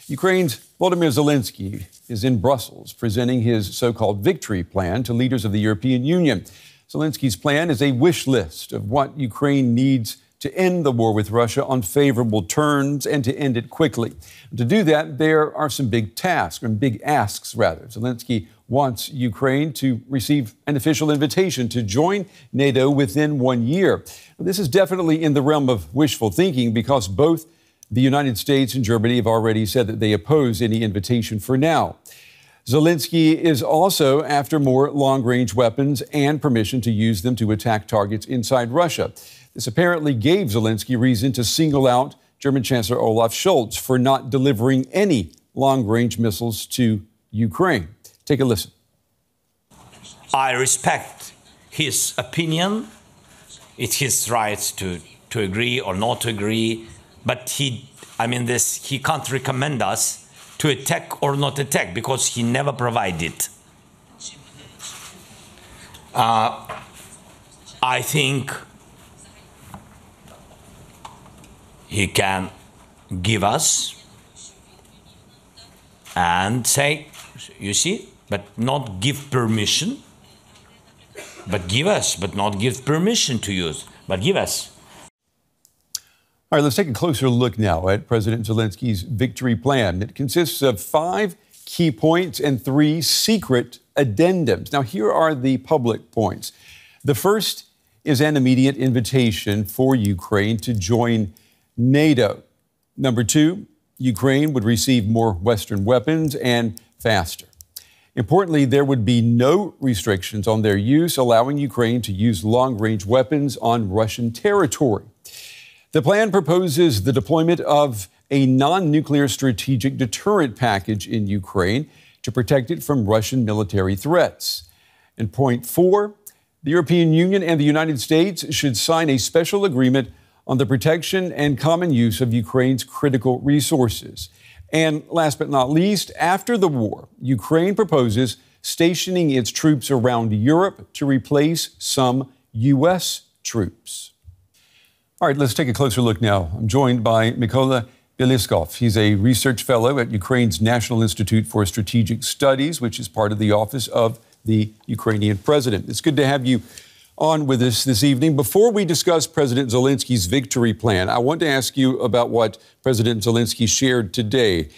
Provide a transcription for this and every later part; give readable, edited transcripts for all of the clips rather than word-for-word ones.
Ukraine's Volodymyr Zelenskyy is in Brussels presenting his so-called victory plan to leaders of the European Union. Zelensky's plan is a wish list of what Ukraine needs to end the war with Russia on favorable terms and to end it quickly. To do that, there are some big tasks, or big asks, rather. Zelenskyy wants Ukraine to receive an official invitation to join NATO within 1 year. This is definitely in the realm of wishful thinking because both the United States and Germany have already said that they oppose any invitation for now. Zelenskyy is also after more long-range weapons and permission to use them to attack targets inside Russia. This apparently gave Zelenskyy reason to single out German Chancellor Olaf Scholz for not delivering any long-range missiles to Ukraine. Take a listen. I respect his opinion. It's his right to agree or not to agree. But he can't recommend us to attack or not attack because he never provided. I think he can give us and say, you see, but not give permission, but give us, but not give permission to use, but give us. All right, let's take a closer look now at President Zelensky's victory plan. It consists of 5 key points and 3 secret addendums. Now, here are the public points. The first is an immediate invitation for Ukraine to join NATO. Number 2, Ukraine would receive more Western weapons and faster. Importantly, there would be no restrictions on their use, allowing Ukraine to use long-range weapons on Russian territory. The plan proposes the deployment of a non-nuclear strategic deterrent package in Ukraine to protect it from Russian military threats. And point 4, the European Union and the United States should sign a special agreement on the protection and common use of Ukraine's critical resources. And last but not least, after the war, Ukraine proposes stationing its troops around Europe to replace some U.S. troops. All right, let's take a closer look now. I'm joined by Mykola Bieliskov. He's a research fellow at Ukraine's National Institute for Strategic Studies, which is part of the office of the Ukrainian president. It's good to have you on with us this evening. Before we discuss President Zelensky's victory plan, I want to ask you about what President Zelenskyy shared today.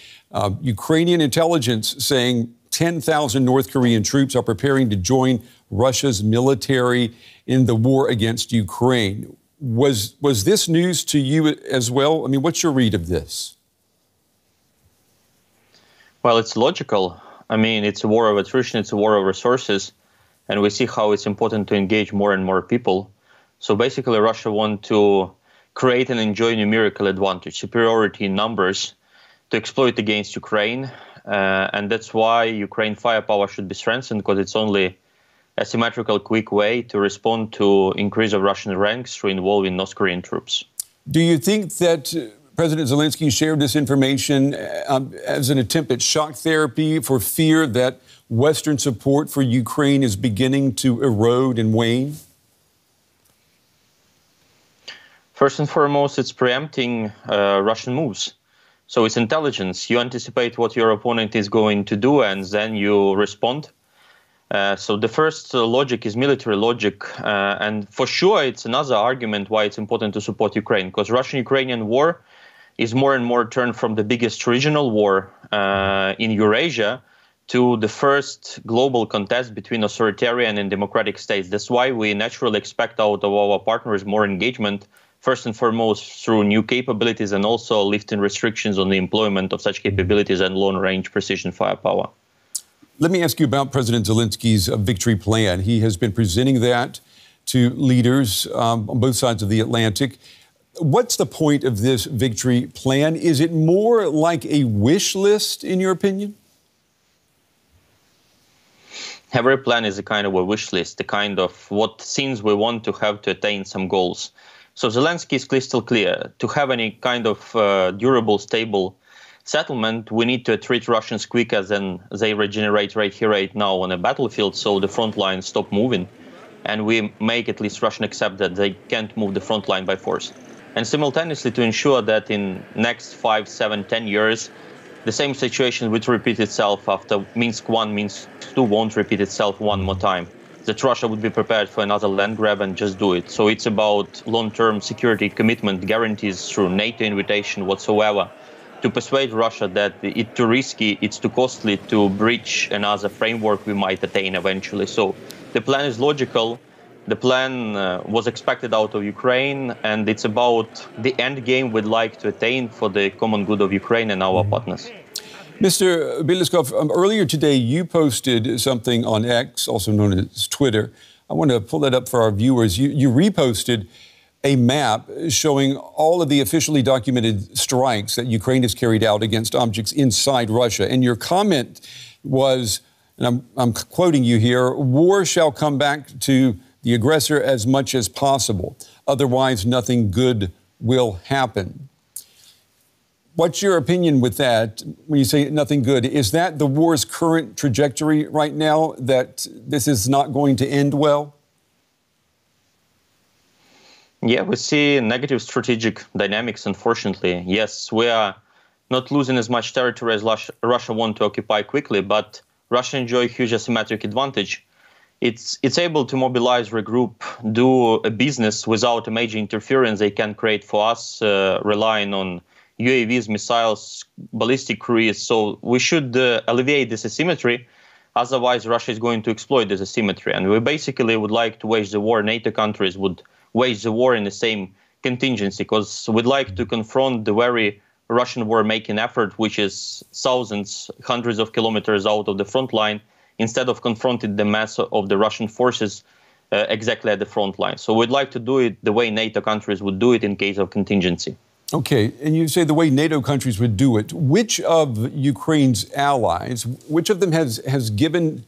Ukrainian intelligence saying 10,000 North Korean troops are preparing to join Russia's military in the war against Ukraine. Was this news to you as well? I mean, what's your read of this? Well, it's logical. I mean, it's a war of attrition, it's a war of resources, and we see how it's important to engage more and more people. So basically, Russia wants to create and enjoy numerical advantage, superiority in numbers, to exploit against Ukraine, and that's why Ukraine firepower should be strengthened, because it's only a symmetrical, quick way to respond to increase of Russian ranks through involving North Korean troops. Do you think that President Zelenskyy shared this information as an attempt at shock therapy for fear that Western support for Ukraine is beginning to erode and wane? First and foremost, it's preempting Russian moves. So it's intelligence. You anticipate what your opponent is going to do, and then you respond. So the first logic is military logic, and for sure it's another argument why it's important to support Ukraine, because Russian-Ukrainian war is more and more turned from the biggest regional war in Eurasia to the first global contest between authoritarian and democratic states. That's why we naturally expect out of our partners more engagement, first and foremost through new capabilities and also lifting restrictions on the employment of such capabilities and long-range precision firepower. Let me ask you about President Zelensky's victory plan. He has been presenting that to leaders on both sides of the Atlantic. What's the point of this victory plan? Is it more like a wish list, in your opinion? Every plan is a kind of a wish list, a kind of what things we want to have to attain some goals. So Zelenskyy is crystal clear. To have any kind of durable, stable settlement, we need to treat Russians quicker than they regenerate right here, right now on a battlefield, so the front line stop moving, and we make at least Russian accept that they can't move the front line by force. And simultaneously to ensure that in next 5, 7, 10 years, the same situation would repeat itself after Minsk 1, Minsk 2 won't repeat itself one more time. That Russia would be prepared for another land grab and just do it. So it's about long-term security commitment guarantees through NATO invitation whatsoever to persuade Russia that it's too risky, it's too costly to breach another framework we might attain eventually. So the plan is logical. The plan was expected out of Ukraine, and it's about the end game we'd like to attain for the common good of Ukraine and our partners. Mr. Beleskov, earlier today you posted something on X, also known as Twitter. I want to pull that up for our viewers. You reposted a map showing all of the officially documented strikes that Ukraine has carried out against objects inside Russia. And your comment was, and I'm quoting you here, war shall come back to the aggressor as much as possible. Otherwise, nothing good will happen. What's your opinion with that when you say nothing good? Is that the war's current trajectory right now, that this is not going to end well? Yeah, we see negative strategic dynamics, unfortunately. Yes, we are not losing as much territory as Russia want to occupy quickly, but Russia enjoys a huge asymmetric advantage. It's able to mobilize, regroup, do a business without a major interference they can create for us, relying on UAVs, missiles, ballistic cruise. So we should alleviate this asymmetry. Otherwise, Russia is going to exploit this asymmetry. And we basically would like to wage the war. NATO countries would wage the war in the same contingency, because we'd like to confront the very Russian war-making effort, which is thousands, hundreds of kilometers out of the front line, instead of confronting the mass of the Russian forces exactly at the front line. So we'd like to do it the way NATO countries would do it in case of contingency. Okay, and you say the way NATO countries would do it. Which of Ukraine's allies, which of them has given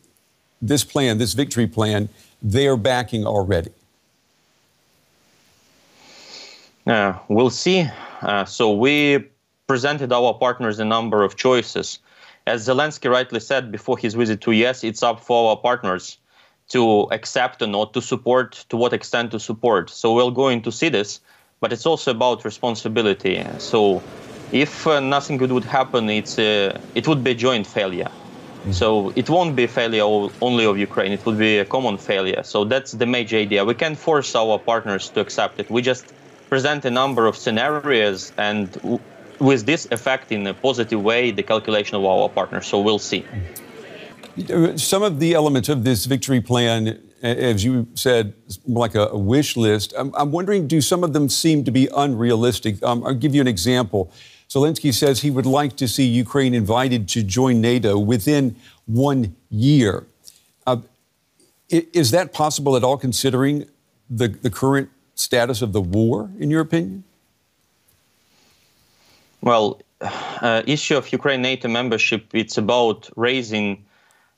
this plan, this victory plan, their backing already? We'll see. So we presented our partners a number of choices. As Zelenskyy rightly said before his visit to US, it's up for our partners to accept or not, to support, to what extent to support. So we're going to see this. But it's also about responsibility. So if nothing good would happen, it would be a joint failure. So it won't be a failure only of Ukraine. It would be a common failure. So that's the major idea. We can't force our partners to accept it. We just present a number of scenarios, and with this effect in a positive way, the calculation of our partners. So we'll see. Some of the elements of this victory plan, as you said, like a wish list. I'm wondering, do some of them seem to be unrealistic? I'll give you an example. Zelenskyy says he would like to see Ukraine invited to join NATO within 1 year. Is that possible at all, considering the current status of the war, in your opinion? Well, issue of Ukraine NATO membership, it's about raising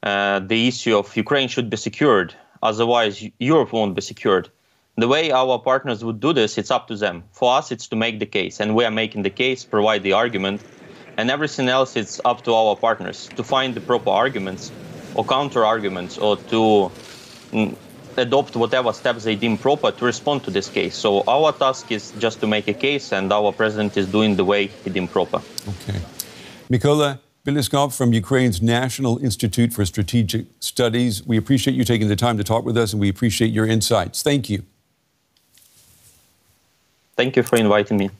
the issue of Ukraine should be secured. Otherwise, Europe won't be secured. The way our partners would do this, it's up to them. For us, it's to make the case. And we are making the case, provide the argument. And everything else, it's up to our partners to find the proper arguments or counter-arguments, or to adopt whatever steps they deem proper to respond to this case. So our task is just to make a case, and our president is doing the way he deemed proper. Okay. Mykola Beleskov from Ukraine's National Institute for Strategic Studies. We appreciate you taking the time to talk with us, and we appreciate your insights. Thank you. Thank you for inviting me.